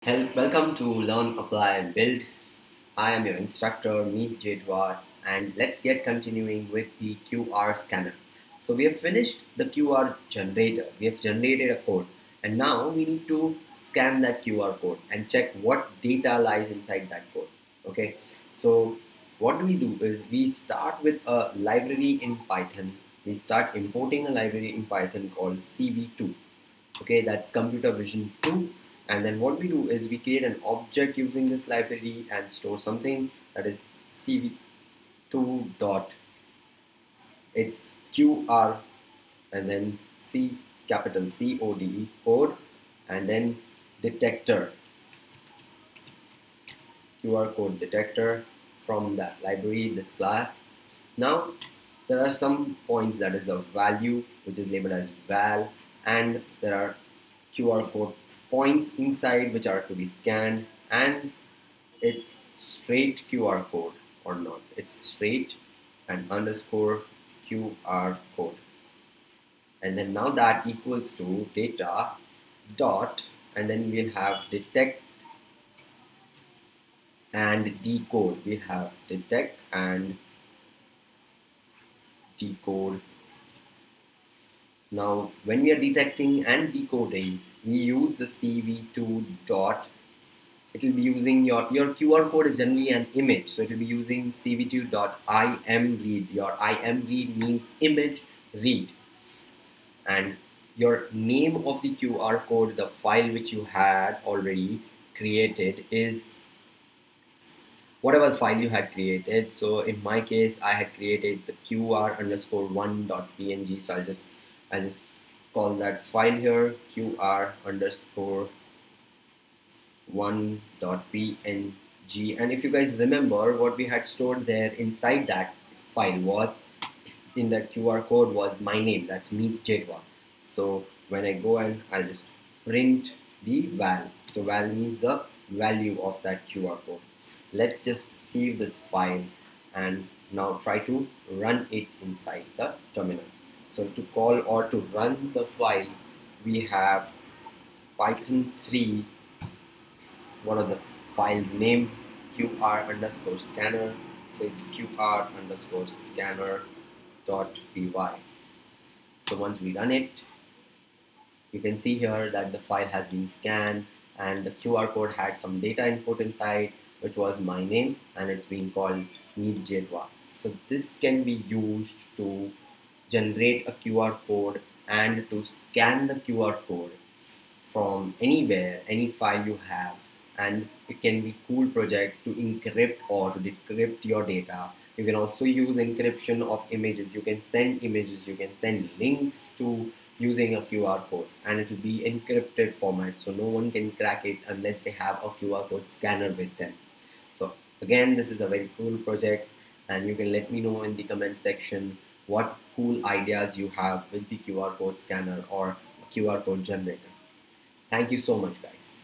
Welcome to Learn, Apply, and Build. I am your instructor, Meet Jetwa, and let's get continuing with the QR scanner. So we have finished the QR generator. We have generated a code, and now we need to scan that QR code and check what data lies inside that code. Okay, so what we do is we start with a library in Python. We start importing a library in Python called CV2. Okay, that's computer vision 2. And then what we do is we create an object using this library and store something that is cv2 dot, it's qr, and then c, capital code, code, and then detector, QR code detector from that library, this class. Now there are some points, that is a value which is labeled as val, and there are QR code points inside which are to be scanned, and it's straight QR code or not. It's straight and underscore QR code. And then now that equals to data dot, and then we'll have detect and decode. We'll have detect and decode. Now when we are detecting and decoding, we use the cv2 dot. It will be using your QR code is generally an image, so it will be using cv2.imread. Your imread means image read, and your name of the QR code, the file which you had already created, is whatever file you had created. So in my case, I had created the qr underscore one.png, so I'll just call that file here qr underscore one.png. And if you guys remember, what we had stored there inside that file was, in the QR code, was my name, that's Meet Jetwa. So when I go and I'll just print the val, so val means the value of that QR code. Let's just save this file and now try to run it inside the terminal. So to call or to run the file, we have python 3, what was the file's name, qr underscore scanner, so it's qr underscore scanner dot py. So once we run it, you can see here that the file has been scanned and the QR code had some data input inside, which was my name, and it's being called Meet Jetwa. So this can be used to generate a QR code and to scan the QR code from anywhere, any file you have, and it can be cool project to encrypt or to decrypt your data. You can also use encryption of images. You can send images, you can send links to using a QR code, and it will be encrypted format, so no one can crack it unless they have a QR code scanner with them. So again, this is a very cool project, and you can let me know in the comment section what cool ideas you have with the QR code scanner or QR code generator. Thank you so much, guys.